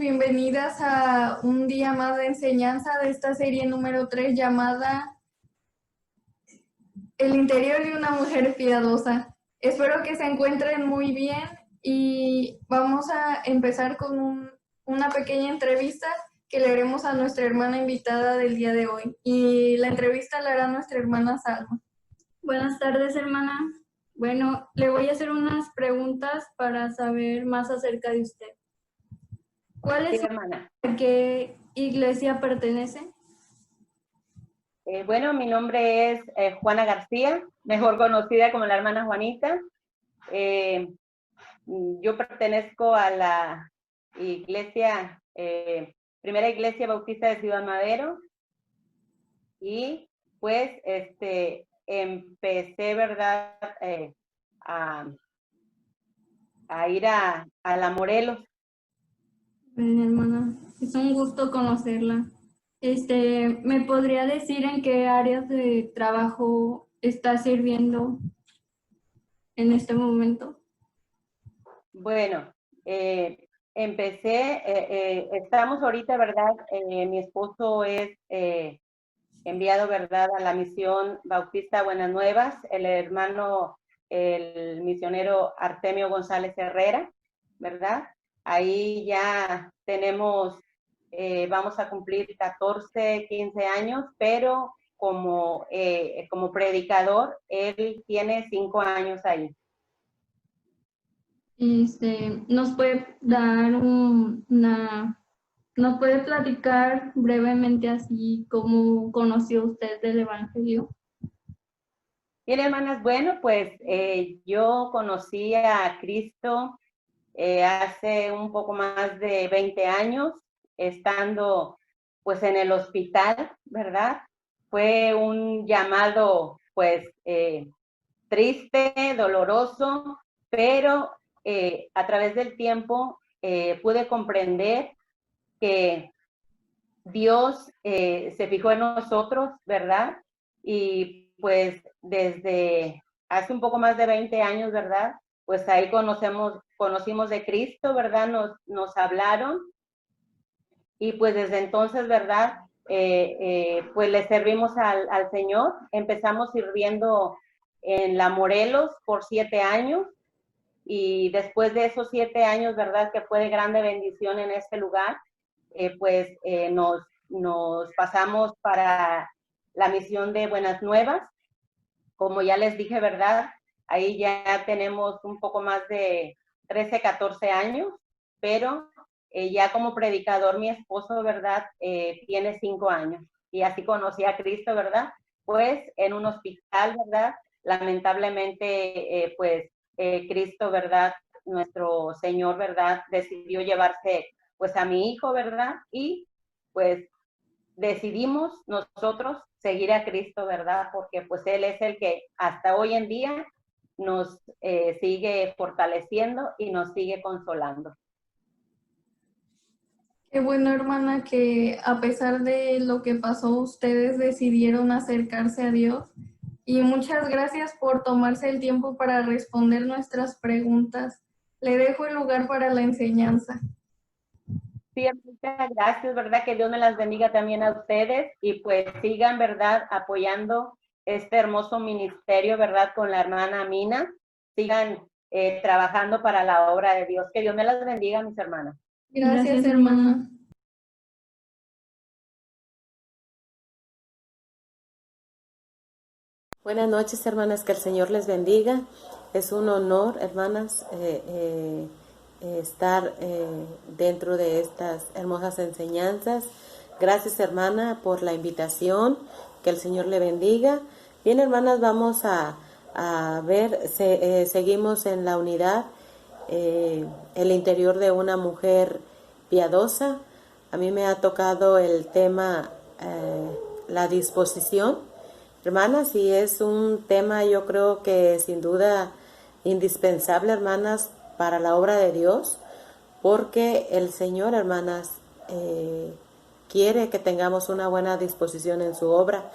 bienvenidas a un día más de enseñanza de esta serie número 3 llamada El interior de una mujer piadosa. Espero que se encuentren muy bien y vamos a empezar con una pequeña entrevista que le haremos a nuestra hermana invitada del día de hoy. Y la entrevista la hará nuestra hermana Salma. Buenas tardes, hermana. Bueno, le voy a hacer unas preguntas para saber más acerca de usted. ¿Cuál es hermana? ¿A qué iglesia pertenece? Bueno, mi nombre es Juana García, mejor conocida como la hermana Juanita. Yo pertenezco a la iglesia, Primera Iglesia Bautista de Ciudad Madero, y pues empecé, ¿verdad?, a ir a la Morelos. Bien, hermana, es un gusto conocerla. ¿Me podría decir en qué áreas de trabajo está sirviendo en este momento? Bueno, estamos ahorita, ¿verdad? Mi esposo es enviado, ¿verdad?, a la misión Bautista Buenas Nuevas, el misionero Artemio González Herrera, ¿verdad? Ahí ya tenemos, vamos a cumplir 14, 15 años, pero como predicador, él tiene 5 años ahí. ¿Nos puede dar nos puede platicar brevemente así cómo conoció usted del Evangelio? Bien, hermanas, bueno, pues yo conocí a Cristo hace un poco más de 20 años, estando pues en el hospital, ¿verdad? Fue un llamado pues triste, doloroso, pero a través del tiempo pude comprender que Dios se fijó en nosotros, ¿verdad? Y pues desde hace un poco más de 20 años, ¿verdad? Pues ahí conocimos de Cristo, ¿verdad? Nos hablaron, y pues desde entonces, ¿verdad? Pues le servimos al Señor. Empezamos sirviendo en la Morelos por 7 años, y después de esos 7 años, ¿verdad?, que fue de grande bendición en este lugar, nos pasamos para la misión de Buenas Nuevas. Como ya les dije, ¿verdad?, ahí ya tenemos un poco más de 13, 14 años, pero ya como predicador mi esposo, ¿verdad?, tiene 5 años. Y así conocí a Cristo, ¿verdad?, pues en un hospital, ¿verdad? Lamentablemente, Cristo, ¿verdad?, nuestro Señor, ¿verdad?, decidió llevarse pues a mi hijo, ¿verdad? Y pues decidimos nosotros seguir a Cristo, ¿verdad? Porque pues Él es el que hasta hoy en día nos sigue fortaleciendo y nos sigue consolando. Qué bueno, hermana, que a pesar de lo que pasó, ustedes decidieron acercarse a Dios. Y muchas gracias por tomarse el tiempo para responder nuestras preguntas. Le dejo el lugar para la enseñanza. Sí, muchas gracias, ¿verdad? Que Dios me las bendiga también a ustedes, y pues sigan, ¿verdad?, apoyando este hermoso ministerio, ¿verdad?, con la hermana Mina. Sigan trabajando para la obra de Dios. Que Dios me las bendiga, mis hermanas. Gracias, hermana. Buenas noches, hermanas, que el Señor les bendiga. Es un honor, hermanas, estar dentro de estas hermosas enseñanzas. Gracias, hermana, por la invitación. Que el Señor le bendiga. Bien, hermanas, vamos a ver, seguimos en la unidad, el interior de una mujer piadosa. A mí me ha tocado el tema, la disposición, hermanas, y es un tema, yo creo que sin duda indispensable, hermanas, para la obra de Dios, porque el Señor, hermanas, quiere que tengamos una buena disposición en su obra.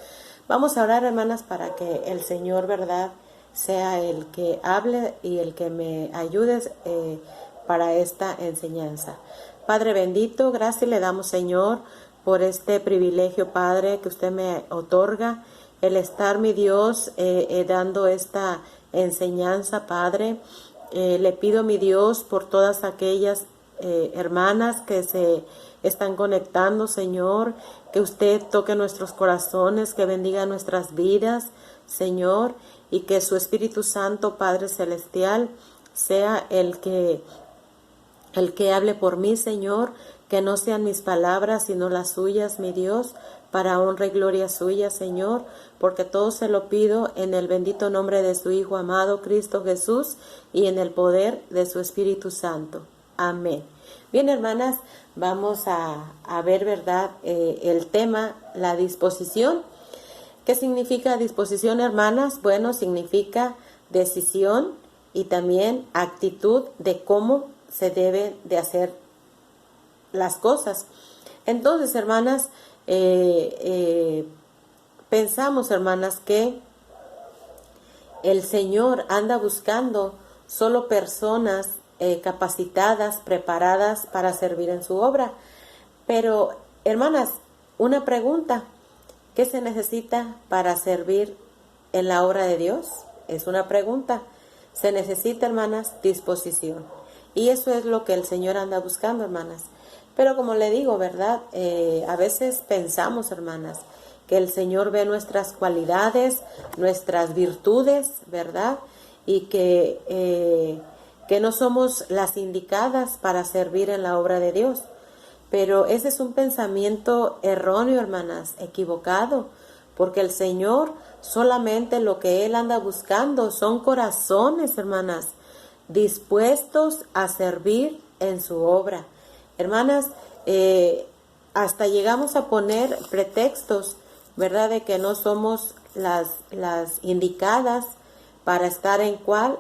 Vamos a orar, hermanas, para que el Señor, ¿verdad?, sea el que hable y el que me ayude para esta enseñanza. Padre bendito, gracias le damos, Señor, por este privilegio, Padre, que usted me otorga, el estar, mi Dios, dando esta enseñanza, Padre. Le pido, mi Dios, por todas aquellas hermanas que se están conectando, Señor, que usted toque nuestros corazones, que bendiga nuestras vidas, Señor, y que su Espíritu Santo, Padre Celestial, sea el que hable por mí, Señor, que no sean mis palabras, sino las suyas, mi Dios, para honra y gloria suya, Señor, porque todo se lo pido en el bendito nombre de su Hijo amado, Cristo Jesús, y en el poder de su Espíritu Santo. Amén. Bien, hermanas, vamos a ver, ¿verdad?, el tema, la disposición. ¿Qué significa disposición, hermanas? Bueno, significa decisión y también actitud de cómo se debe de hacer las cosas. Entonces, hermanas, pensamos, hermanas, que el Señor anda buscando solo personas capacitadas, preparadas para servir en su obra. Pero, hermanas, una pregunta: ¿qué se necesita para servir en la obra de Dios? Es una pregunta. Se necesita, hermanas, disposición. Y eso es lo que el Señor anda buscando, hermanas. Pero como le digo, ¿verdad? A veces pensamos, hermanas, que el Señor ve nuestras cualidades, nuestras virtudes, ¿verdad? Y que no somos las indicadas para servir en la obra de Dios. Pero ese es un pensamiento erróneo, hermanas, equivocado, porque el Señor solamente lo que Él anda buscando son corazones, hermanas, dispuestos a servir en su obra. Hermanas, hasta llegamos a poner pretextos, ¿verdad?, de que no somos las indicadas para estar en cual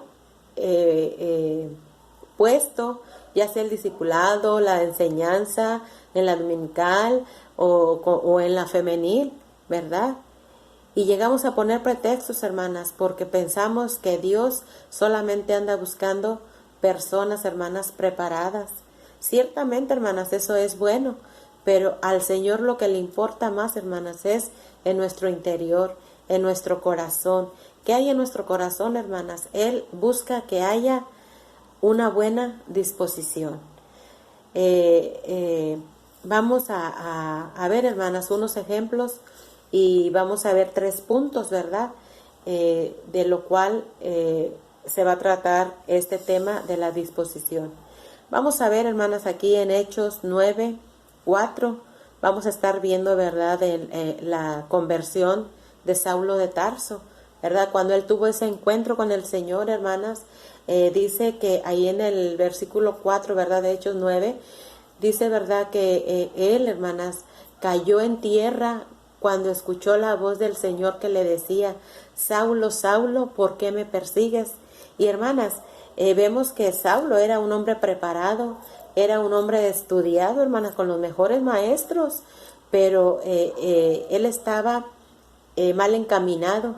puesto, ya sea el discipulado, la enseñanza en la dominical o en la femenil, ¿verdad? Y llegamos a poner pretextos, hermanas, porque pensamos que Dios solamente anda buscando personas, hermanas, preparadas. Ciertamente, hermanas, eso es bueno, pero al Señor lo que le importa más, hermanas, es en nuestro interior, en nuestro corazón. ¿Qué hay en nuestro corazón, hermanas? Él busca que haya una buena disposición. Vamos a ver, hermanas, unos ejemplos y vamos a ver 3 puntos, ¿verdad? De lo cual se va a tratar este tema de la disposición. Vamos a ver, hermanas, aquí en Hechos 9:4, vamos a estar viendo, ¿verdad?, la conversión de Saulo de Tarso, ¿verdad? Cuando él tuvo ese encuentro con el Señor, hermanas, dice que ahí en el versículo 4, ¿verdad?, de Hechos 9, dice, ¿verdad?, que él, hermanas, cayó en tierra cuando escuchó la voz del Señor que le decía: Saulo, Saulo, ¿por qué me persigues? Y, hermanas, vemos que Saulo era un hombre preparado, era un hombre estudiado, hermanas, con los mejores maestros, pero él estaba mal encaminado.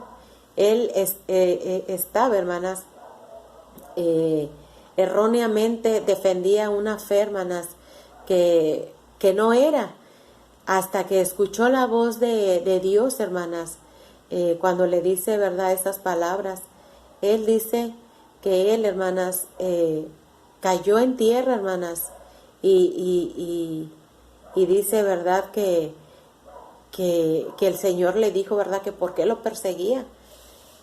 Él estaba, hermanas, erróneamente defendía una fe, hermanas, que no era, hasta que escuchó la voz de Dios, hermanas, cuando le dice, ¿verdad?, esas palabras. Él dice que él, hermanas, cayó en tierra, hermanas, y dice, ¿verdad?, que el Señor le dijo, ¿verdad?, que por qué lo perseguía,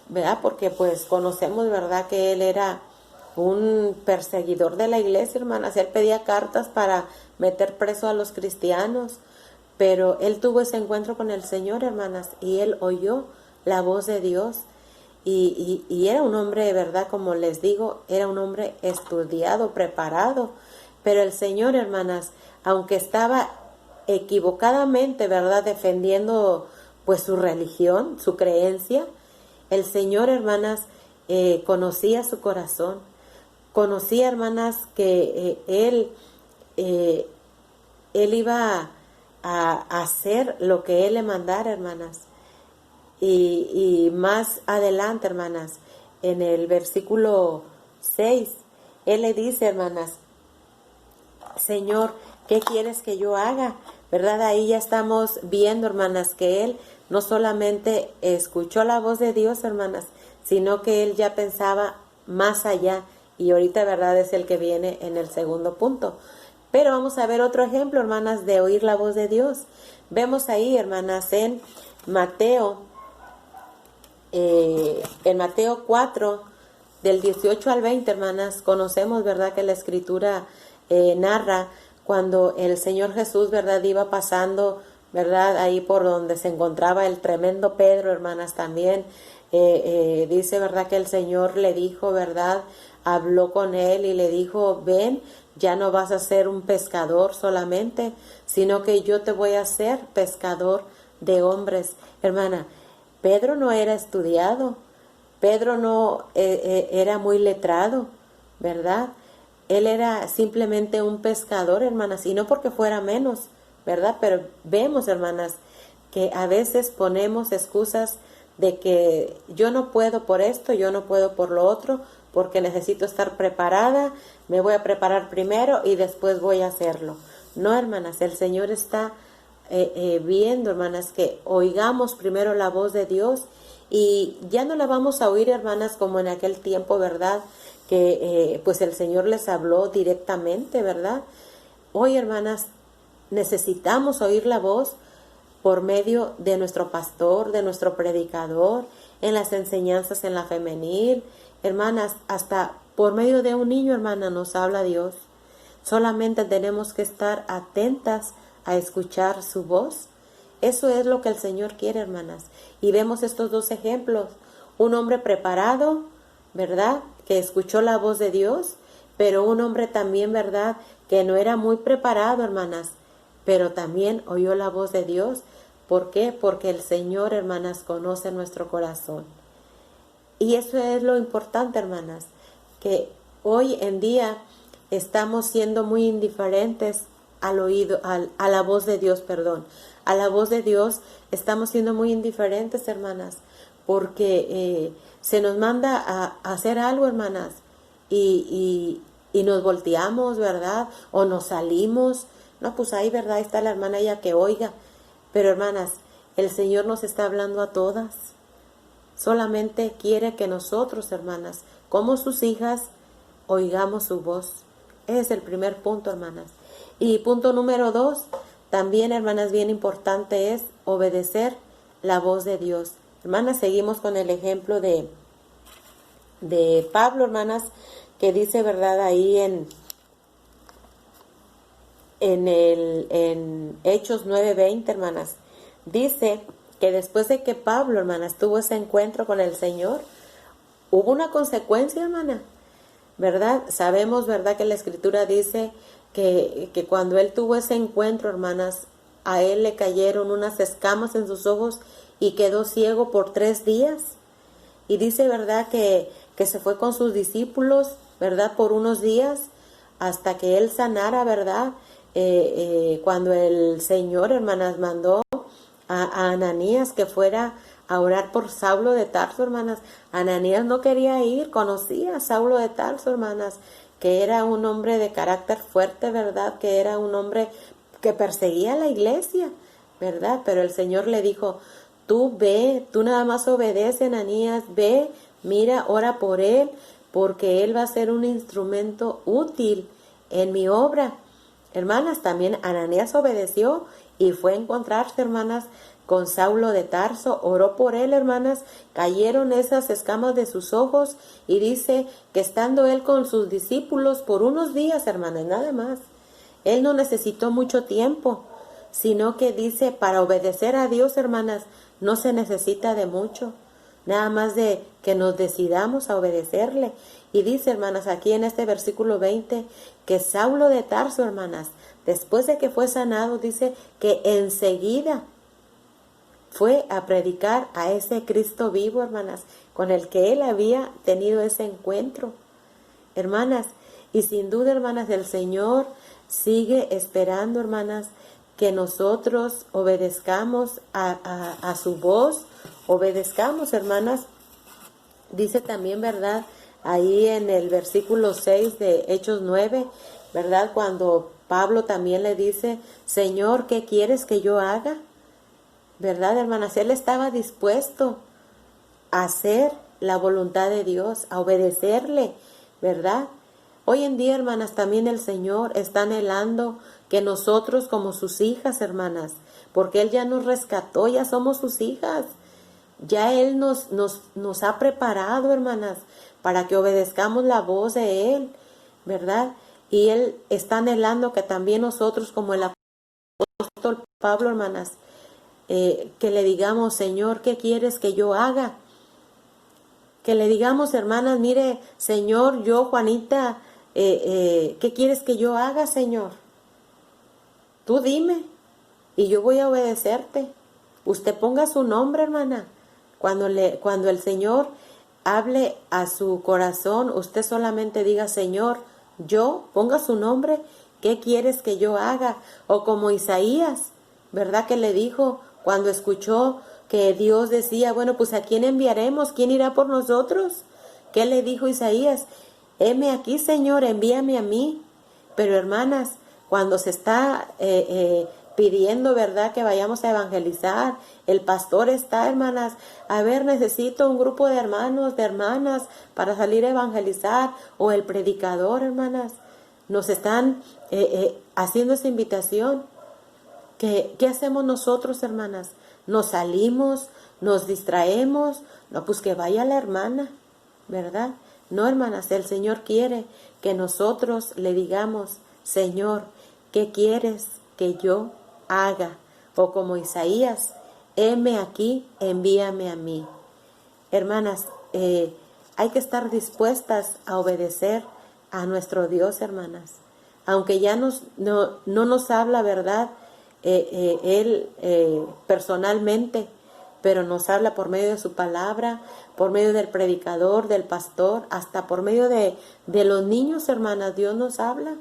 ¿verdad? Porque pues conocemos, ¿verdad?, que él era un perseguidor de la iglesia, hermanas. Él pedía cartas para meter preso a los cristianos, pero él tuvo ese encuentro con el Señor, hermanas, y él oyó la voz de Dios, y era un hombre, de verdad, como les digo, era un hombre estudiado, preparado, pero el Señor, hermanas, aunque estaba equivocadamente, ¿verdad?, defendiendo pues su religión, su creencia, el Señor, hermanas, conocía su corazón, conocía, hermanas, que él iba a hacer lo que él le mandara, hermanas. Y más adelante, hermanas, en el versículo 6, él le dice, hermanas: Señor, ¿qué quieres que yo haga? ¿Verdad? Ahí ya estamos viendo, hermanas, que él no solamente escuchó la voz de Dios, hermanas, sino que él ya pensaba más allá. Y ahorita, ¿verdad? Es el que viene en el segundo punto. Pero vamos a ver otro ejemplo, hermanas, de oír la voz de Dios. Vemos ahí, hermanas, en Mateo 4, del 18 al 20, hermanas, conocemos, ¿verdad?, que la Escritura narra cuando el Señor Jesús, ¿verdad?, iba pasando, ¿verdad?, ahí por donde se encontraba el tremendo Pedro, hermanas, también. Dice, ¿verdad?, que el Señor le dijo, ¿verdad?, habló con él y le dijo, ven, ya no vas a ser un pescador solamente, sino que yo te voy a hacer pescador de hombres. Hermana, Pedro no era estudiado, Pedro no era muy letrado, ¿verdad? Él era simplemente un pescador, hermanas, y no porque fuera menos, ¿verdad? Pero vemos, hermanas, que a veces ponemos excusas de que yo no puedo por esto, yo no puedo por lo otro, porque necesito estar preparada, me voy a preparar primero y después voy a hacerlo. No, hermanas, el Señor está viendo, hermanas, que oigamos primero la voz de Dios y ya no la vamos a oír, hermanas, como en aquel tiempo, ¿verdad? Que pues el Señor les habló directamente, ¿verdad? Hoy, hermanas, necesitamos oír la voz por medio de nuestro pastor, de nuestro predicador, en las enseñanzas en la femenil. Hermanas, hasta por medio de un niño, hermana, nos habla Dios. Solamente tenemos que estar atentas a escuchar su voz. Eso es lo que el Señor quiere, hermanas. Y vemos estos dos ejemplos. Un hombre preparado, ¿verdad?, que escuchó la voz de Dios, pero un hombre también, ¿verdad?, que no era muy preparado, hermanas, pero también oyó la voz de Dios. ¿Por qué? Porque el Señor, hermanas, conoce nuestro corazón. Y eso es lo importante, hermanas, que hoy en día estamos siendo muy indiferentes al oído, a la voz de Dios, perdón. A la voz de Dios estamos siendo muy indiferentes, hermanas, porque se nos manda a hacer algo, hermanas, y nos volteamos, ¿verdad? O nos salimos. No, pues ahí, ¿verdad? Ahí está la hermana ella que oiga. Pero, hermanas, el Señor nos está hablando a todas. Solamente quiere que nosotros, hermanas, como sus hijas, oigamos su voz. Ese es el primer punto, hermanas. Y punto número 2, también, hermanas, bien importante es obedecer la voz de Dios. Hermanas, seguimos con el ejemplo de Pablo, hermanas, que dice, ¿verdad?, ahí en Hechos 9:20, hermanas, dice que después de que Pablo, hermanas, tuvo ese encuentro con el Señor, hubo una consecuencia, hermana, ¿verdad? Sabemos, ¿verdad?, que la Escritura dice que cuando él tuvo ese encuentro, hermanas, a él le cayeron unas escamas en sus ojos y quedó ciego por 3 días. Y dice, ¿verdad?, que se fue con sus discípulos, ¿verdad?, por unos días hasta que él sanara, ¿verdad? Cuando el Señor, hermanas, mandó a Ananías que fuera a orar por Saulo de Tarso, hermanas. Ananías no quería ir, conocía a Saulo de Tarso, hermanas, que era un hombre de carácter fuerte, ¿verdad? Que era un hombre que perseguía a la iglesia, ¿verdad? Pero el Señor le dijo, tú ve, tú nada más obedece, Ananías, ve, mira, ora por él, porque él va a ser un instrumento útil en mi obra. Hermanas, también Ananías obedeció y fue a encontrarse, hermanas, con Saulo de Tarso, oró por él, hermanas, cayeron esas escamas de sus ojos y dice que estando él con sus discípulos por unos días, hermanas, nada más. Él no necesitó mucho tiempo, sino que dice, para obedecer a Dios, hermanas, no se necesita de mucho, nada más de que nos decidamos a obedecerle. Y dice, hermanas, aquí en este versículo 20, que Saulo de Tarso, hermanas, después de que fue sanado, dice que enseguida fue a predicar a ese Cristo vivo, hermanas, con el que él había tenido ese encuentro. Hermanas, y sin duda, hermanas, el Señor sigue esperando, hermanas, que nosotros obedezcamos a su voz, obedezcamos, hermanas. Dice también, ¿verdad?, ahí en el versículo 6 de Hechos 9, ¿verdad? Cuando Pablo también le dice, Señor, ¿qué quieres que yo haga? ¿Verdad, hermanas? Él estaba dispuesto a hacer la voluntad de Dios, a obedecerle, ¿verdad? Hoy en día, hermanas, también el Señor está anhelando que nosotros como sus hijas, hermanas, porque Él ya nos rescató, ya somos sus hijas, ya Él nos ha preparado, hermanas, para que obedezcamos la voz de Él, ¿verdad? Y Él está anhelando que también nosotros, como el apóstol Pablo, hermanas, que le digamos, Señor, ¿qué quieres que yo haga? Que le digamos, hermanas, mire, Señor, yo, Juanita, ¿qué quieres que yo haga, Señor? Tú dime, y yo voy a obedecerte. Usted ponga su nombre, hermana. Cuando el Señor hable a su corazón, usted solamente diga, Señor, yo, ponga su nombre, ¿qué quieres que yo haga? O como Isaías, ¿verdad? Que le dijo cuando escuchó que Dios decía, bueno, pues ¿a quién enviaremos? ¿Quién irá por nosotros? ¿Qué le dijo Isaías? Heme aquí, Señor, envíame a mí. Pero hermanas, cuando se está pidiendo, ¿verdad?, que vayamos a evangelizar, el pastor está, hermanas, a ver, necesito un grupo de hermanos, de hermanas, para salir a evangelizar, o el predicador, hermanas, nos están haciendo esa invitación. ¿Qué hacemos nosotros, hermanas? Nos salimos, nos distraemos, no, pues que vaya la hermana, ¿verdad? No, hermanas, el Señor quiere que nosotros le digamos, Señor, ¿qué quieres que yo haga? O como Isaías, heme aquí, envíame a mí. Hermanas, hay que estar dispuestas a obedecer a nuestro Dios, hermanas. Aunque ya no nos habla, ¿verdad?, Él personalmente, pero nos habla por medio de su palabra, por medio del predicador, del pastor, hasta por medio de los niños, hermanas, Dios nos habla.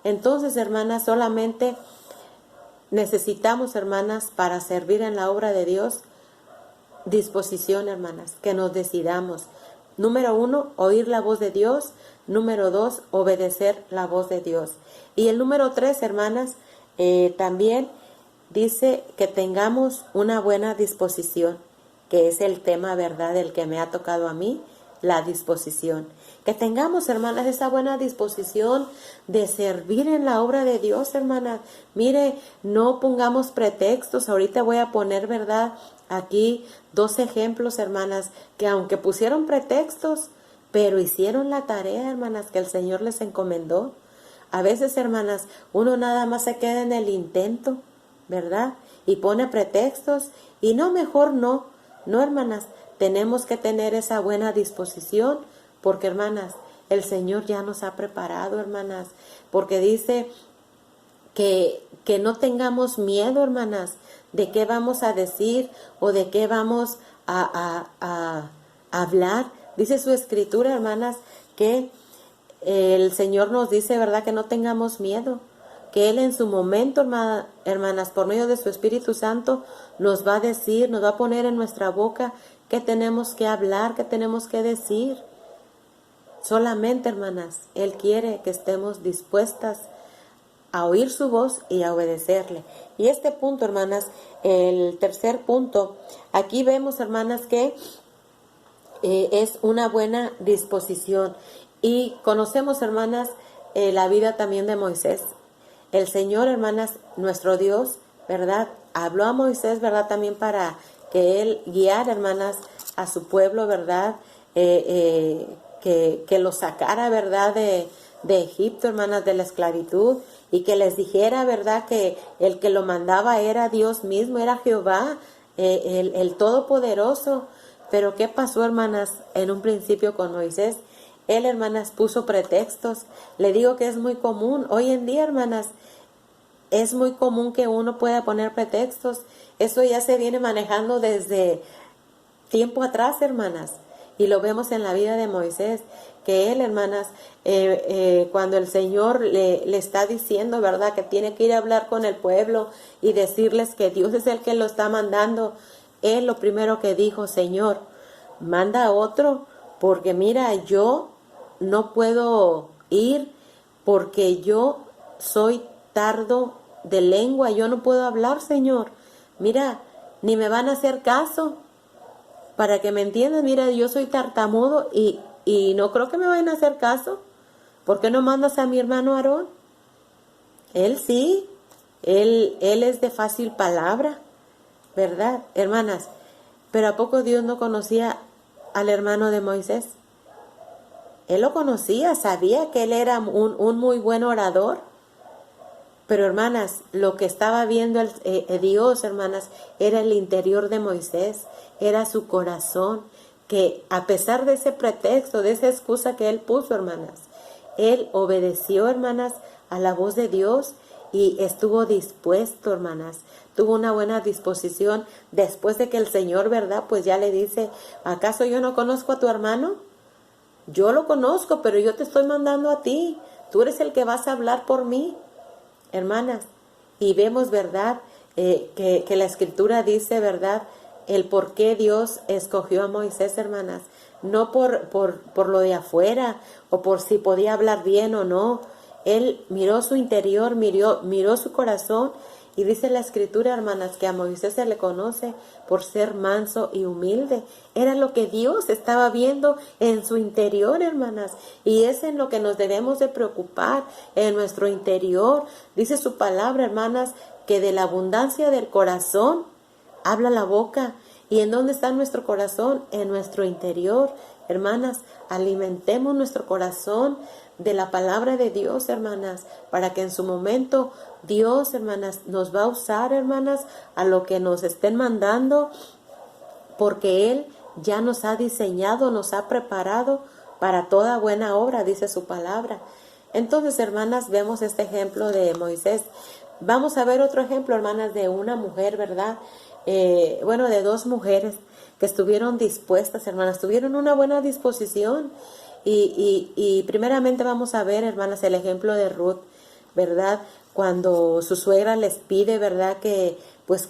Entonces, hermanas, solamente necesitamos, hermanas, para servir en la obra de Dios, disposición, hermanas, que nos decidamos. Número 1, oír la voz de Dios. Número 2, obedecer la voz de Dios. Y el número 3, hermanas, también dice que tengamos una buena disposición, que es el tema, ¿verdad?, del que me ha tocado a mí, la disposición. Que tengamos, hermanas, esa buena disposición de servir en la obra de Dios, hermanas. Mire, no pongamos pretextos. Ahorita voy a poner, ¿verdad?, aquí 2 ejemplos, hermanas, que aunque pusieron pretextos, pero hicieron la tarea, hermanas, que el Señor les encomendó. A veces, hermanas, uno nada más se queda en el intento, ¿verdad? Y pone pretextos y no, mejor no. No, hermanas, tenemos que tener esa buena disposición porque, hermanas, el Señor ya nos ha preparado, hermanas, porque dice que no tengamos miedo, hermanas, de qué vamos a decir o de qué vamos a hablar. Dice su escritura, hermanas, que el Señor nos dice, ¿verdad?, que no tengamos miedo, que Él en su momento, hermanas, por medio de su Espíritu Santo, nos va a decir, nos va a poner en nuestra boca qué tenemos que hablar, qué tenemos que decir. Solamente, hermanas, Él quiere que estemos dispuestas a oír su voz y a obedecerle. Y este punto, hermanas, el tercer punto, aquí vemos, hermanas, que es una buena disposición. Y conocemos, hermanas, la vida también de Moisés. El Señor, hermanas, nuestro Dios, ¿verdad?, habló a Moisés, ¿verdad?, también para que Él guiara, hermanas, a su pueblo, ¿verdad?, que lo sacara, ¿verdad?, de Egipto, hermanas, de la esclavitud, y que les dijera, ¿verdad?, que el que lo mandaba era Dios mismo, era Jehová, el Todopoderoso. Pero ¿qué pasó, hermanas, en un principio con Moisés? Él, hermanas, puso pretextos. Le digo que es muy común. Hoy en día, hermanas, es muy común que uno pueda poner pretextos. Eso ya se viene manejando desde tiempo atrás, hermanas. Y lo vemos en la vida de Moisés, que él, hermanas, cuando el Señor le está diciendo, ¿verdad?, que tiene que ir a hablar con el pueblo y decirles que Dios es el que lo está mandando, él lo primero que dijo, Señor, manda a otro, porque mira, yo no puedo ir porque yo soy tardo de lengua, yo no puedo hablar, Señor. Mira, ni me van a hacer caso. Para que me entiendan, mira, yo soy tartamudo y no creo que me vayan a hacer caso. ¿Por qué no mandas a mi hermano Aarón? Él sí, él es de fácil palabra, ¿verdad, hermanas? Pero ¿a poco Dios no conocía al hermano de Moisés? Él lo conocía, sabía que él era un muy buen orador. Pero hermanas, lo que estaba viendo Dios, hermanas, era el interior de Moisés, era su corazón, que a pesar de ese pretexto, de esa excusa que él puso, hermanas, él obedeció, hermanas, a la voz de Dios y estuvo dispuesto, hermanas, tuvo una buena disposición después de que el Señor, ¿verdad? Pues ya le dice, ¿acaso yo no conozco a tu hermano? Yo lo conozco, pero yo te estoy mandando a ti, tú eres el que vas a hablar por mí. Hermanas, y vemos, ¿verdad? Que la Escritura dice, ¿verdad? El por qué Dios escogió a Moisés, hermanas. No por lo de afuera o por si podía hablar bien o no. Él miró su interior, miró su corazón. Y dice la Escritura, hermanas, que a Moisés se le conoce por ser manso y humilde. Era lo que Dios estaba viendo en su interior, hermanas. Y es en lo que nos debemos de preocupar, en nuestro interior. Dice su palabra, hermanas, que de la abundancia del corazón habla la boca. ¿Y en dónde está nuestro corazón? En nuestro interior. Hermanas, alimentemos nuestro corazón de la palabra de Dios, hermanas, para que en su momento Dios, hermanas, nos va a usar, hermanas, a lo que nos estén mandando, porque Él ya nos ha diseñado, nos ha preparado para toda buena obra, dice su palabra. Entonces, hermanas, vemos este ejemplo de Moisés. Vamos a ver otro ejemplo, hermanas, de una mujer, ¿verdad? De dos mujeres que estuvieron dispuestas, hermanas, tuvieron una buena disposición. Y primeramente vamos a ver, hermanas, el ejemplo de Ruth, ¿verdad? Cuando su suegra les pide, ¿verdad? Que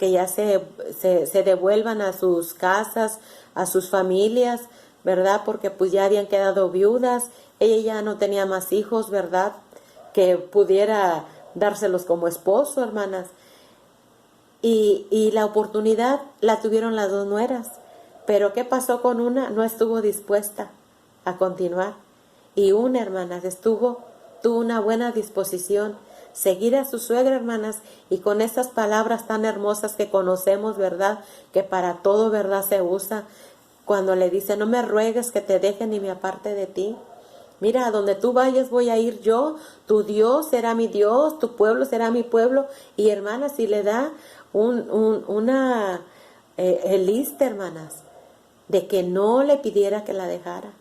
ya se devuelvan a sus casas, a sus familias, ¿verdad? Porque pues ya habían quedado viudas, ella ya no tenía más hijos, ¿verdad? Que pudiera dárselos como esposo, hermanas. Y la oportunidad la tuvieron las dos nueras. Pero ¿qué pasó con una? No estuvo dispuesta a continuar. Y una, hermanas, tuvo una buena disposición, seguir a su suegra, hermanas, y con estas palabras tan hermosas que conocemos, ¿verdad? Que para todo, ¿verdad? Se usa cuando le dice, no me ruegues que te deje ni me aparte de ti. Mira, a donde tú vayas voy a ir yo, tu Dios será mi Dios, tu pueblo será mi pueblo. Y hermanas, si le da una lista, hermanas, de que no le pidiera que la dejara.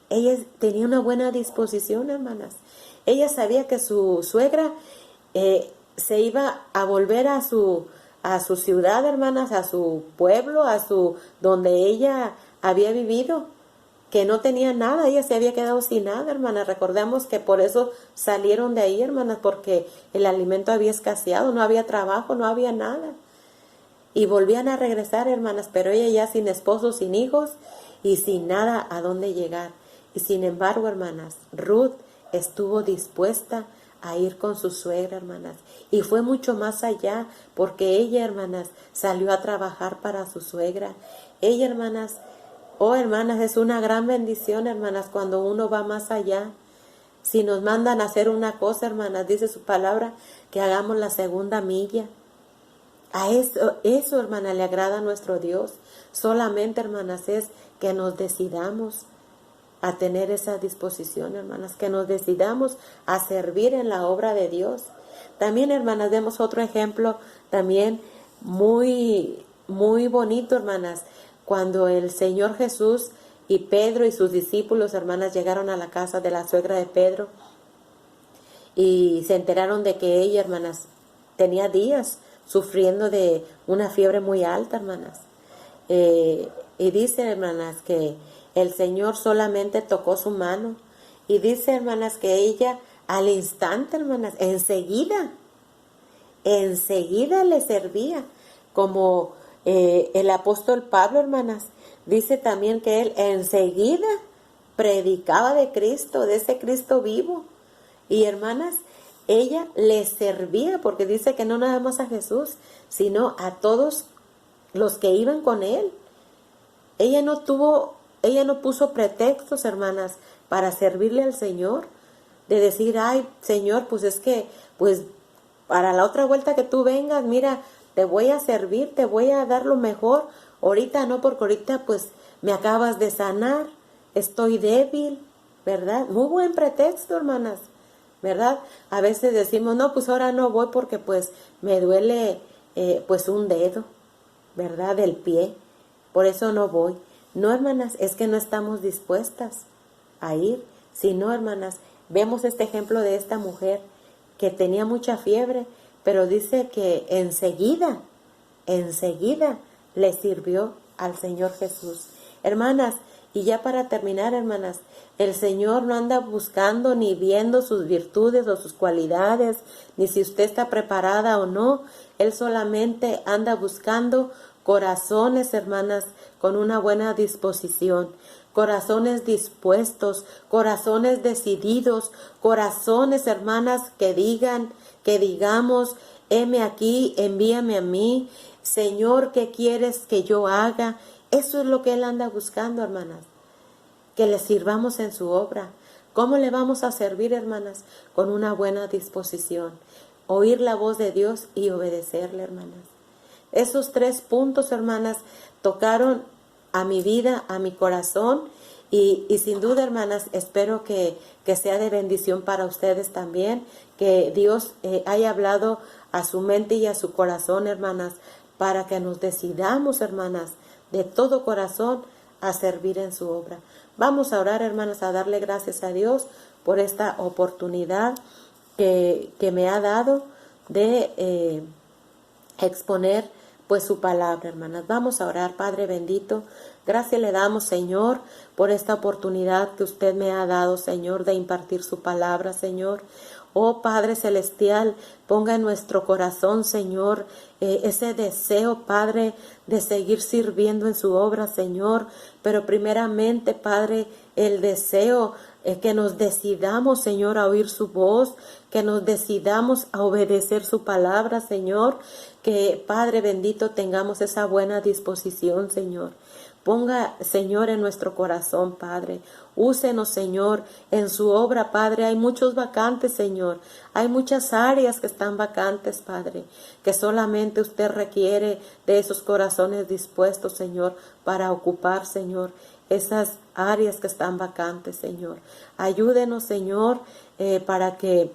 Ella tenía una buena disposición, hermanas. Ella sabía que su suegra se iba a volver a su ciudad, hermanas, a su pueblo, donde ella había vivido, que no tenía nada, ella se había quedado sin nada, hermanas. Recordemos que por eso salieron de ahí, hermanas, porque el alimento había escaseado, no había trabajo, no había nada. Y volvían a regresar, hermanas, pero ella ya sin esposo, sin hijos y sin nada a dónde llegar. Y sin embargo, hermanas, Ruth estuvo dispuesta a ir con su suegra, hermanas. Y fue mucho más allá, porque ella, hermanas, salió a trabajar para su suegra. Ella, hermanas, hermanas, es una gran bendición, hermanas, cuando uno va más allá. Si nos mandan a hacer una cosa, hermanas, dice su palabra, que hagamos la segunda milla. A eso, hermana, le agrada a nuestro Dios. Solamente, hermanas, es que nos decidamos a tener esa disposición, hermanas, que nos decidamos a servir en la obra de Dios. También, hermanas, vemos otro ejemplo también muy, muy bonito, hermanas, cuando el Señor Jesús y Pedro y sus discípulos, hermanas, llegaron a la casa de la suegra de Pedro y se enteraron de que ella, hermanas, tenía días sufriendo de una fiebre muy alta, hermanas. Y dice, hermanas, que el Señor solamente tocó su mano. Y dice, hermanas, que ella al instante, hermanas, enseguida le servía. Como el apóstol Pablo, hermanas, dice también que él enseguida predicaba de Cristo, de ese Cristo vivo. Y hermanas, ella le servía, porque dice que no nada más a Jesús, sino a todos los que iban con él. Ella no puso pretextos, hermanas, para servirle al Señor, de decir, ay, Señor, pues es que, pues, para la otra vuelta que tú vengas, mira, te voy a servir, te voy a dar lo mejor. Ahorita no, porque ahorita, pues, me acabas de sanar, estoy débil, ¿verdad? Muy buen pretexto, hermanas, ¿verdad? A veces decimos, no, pues ahora no voy porque, pues, me duele, pues, un dedo, ¿verdad? Del pie, por eso no voy. No, hermanas, es que no estamos dispuestas a ir. Si no, hermanas, vemos este ejemplo de esta mujer que tenía mucha fiebre, pero dice que enseguida le sirvió al Señor Jesús. Hermanas, y ya para terminar, hermanas, el Señor no anda buscando ni viendo sus virtudes o sus cualidades, ni si usted está preparada o no. Él solamente anda buscando corazones, hermanas, con una buena disposición, corazones dispuestos, corazones decididos, corazones, hermanas, que digamos, heme aquí, envíame a mí, Señor, ¿qué quieres que yo haga? Eso es lo que Él anda buscando, hermanas, que le sirvamos en su obra. ¿Cómo le vamos a servir, hermanas? Con una buena disposición, oír la voz de Dios y obedecerle, hermanas. Esos 3 puntos, hermanas, tocaron a mi vida, a mi corazón, y sin duda, hermanas, espero que sea de bendición para ustedes también, que Dios haya hablado a su mente y a su corazón, hermanas, para que nos decidamos, hermanas, de todo corazón a servir en su obra. Vamos a orar, hermanas, a darle gracias a Dios por esta oportunidad que me ha dado de exponer pues su palabra, hermanas. Vamos a orar. Padre bendito, gracias le damos, Señor, por esta oportunidad que usted me ha dado, Señor, de impartir su palabra, Señor. Oh Padre Celestial, ponga en nuestro corazón, Señor, ese deseo, Padre, de seguir sirviendo en su obra, Señor. Pero primeramente, Padre, el deseo que nos decidamos, Señor, a oír su voz, que nos decidamos a obedecer su palabra, Señor. Que, Padre bendito, tengamos esa buena disposición, Señor. Ponga, Señor, en nuestro corazón, Padre. Úsenos, Señor, en su obra, Padre. Hay muchos vacantes, Señor. Hay muchas áreas que están vacantes, Padre, que solamente usted requiere de esos corazones dispuestos, Señor, para ocupar, Señor, esas áreas que están vacantes, Señor. Ayúdenos, Señor, para que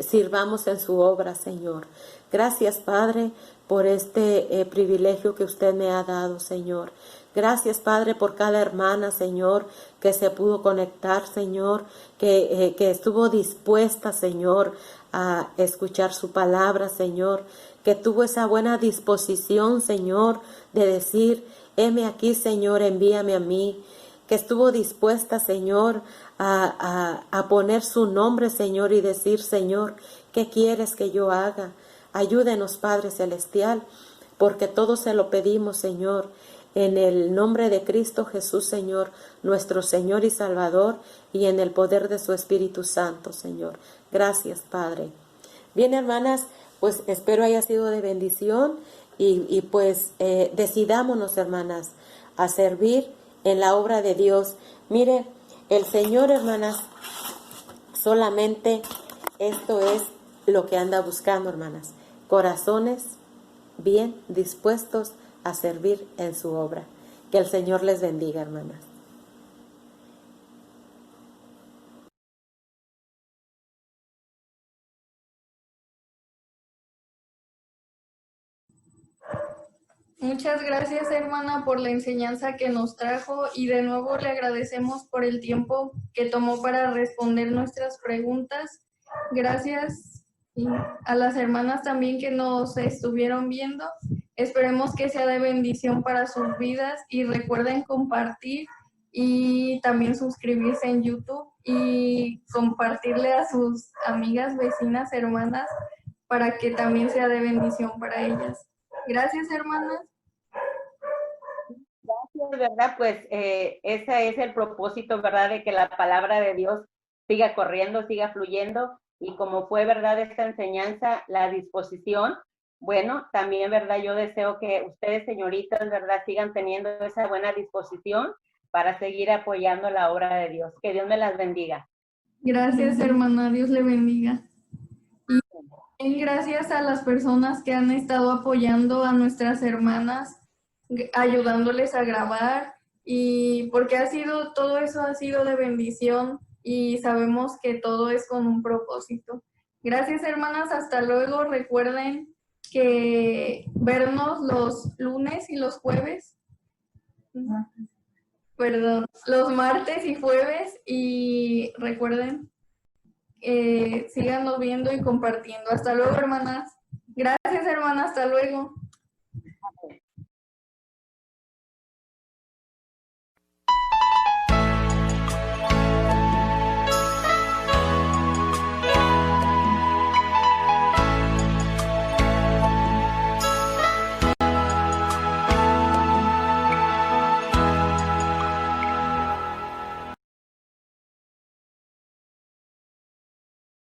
sirvamos en su obra, Señor. Gracias, Padre, por este privilegio que usted me ha dado, Señor. Gracias, Padre, por cada hermana, Señor, que se pudo conectar, Señor, que estuvo dispuesta, Señor, a escuchar su palabra, Señor, que tuvo esa buena disposición, Señor, de decir, heme aquí, Señor, envíame a mí, que estuvo dispuesta, Señor, a poner su nombre, Señor, y decir, Señor, ¿qué quieres que yo haga? Ayúdenos, Padre Celestial, porque todo se lo pedimos, Señor, en el nombre de Cristo Jesús, Señor, nuestro Señor y Salvador, y en el poder de su Espíritu Santo, Señor. Gracias, Padre. Bien, hermanas, pues espero haya sido de bendición y pues decidámonos, hermanas, a servir en la obra de Dios. Mire, el Señor, hermanas, solamente esto es lo que anda buscando, hermanas. Corazones bien dispuestos a servir en su obra. Que el Señor les bendiga, hermanas. Muchas gracias, hermana, por la enseñanza que nos trajo y de nuevo le agradecemos por el tiempo que tomó para responder nuestras preguntas. Gracias y a las hermanas también que nos estuvieron viendo. Esperemos que sea de bendición para sus vidas y recuerden compartir y también suscribirse en YouTube y compartirle a sus amigas, vecinas, hermanas para que también sea de bendición para ellas. Gracias, hermanas. Gracias, ¿verdad? Pues ese es el propósito, ¿verdad? De que la palabra de Dios siga corriendo, siga fluyendo, y como fue, ¿verdad?, esta enseñanza, la disposición, bueno, también, ¿verdad?, yo deseo que ustedes, señoritas, ¿verdad?, sigan teniendo esa buena disposición para seguir apoyando la obra de Dios. Que Dios me las bendiga. Gracias, hermana. Dios le bendiga. Y gracias a las personas que han estado apoyando a nuestras hermanas, ayudándoles a grabar, y porque todo eso ha sido de bendición y sabemos que todo es con un propósito. Gracias, hermanas. Hasta luego. Recuerden que vernos los lunes y los jueves. Perdón, los martes y jueves, y recuerden, síganos viendo y compartiendo. Hasta luego, hermanas. Gracias, hermanas. Hasta luego.